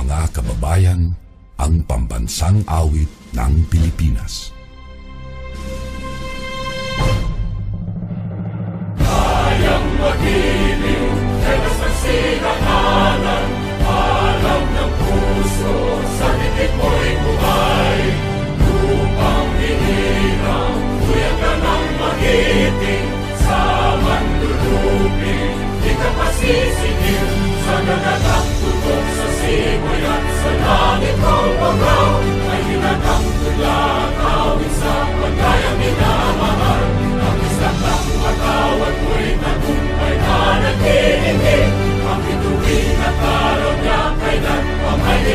mga kababayan, ang pambansang awit ng Pilipinas. Kayang mag-ibig, telas ng sinangalan, alam ng puso, sa titik mo'y buhay. Lupang hinirang, tuyang ka ng magiting, sa manlulupin, di ka pasisingil, sa nagatang tutok sa simoy at sa langit kong pagaw, ay hinatang tula, kawin sa pagkayang minamahal, ang isang ng patawad mo'y tagumpay na nag-iingin, ang bituin at araw niya kailan pang ay di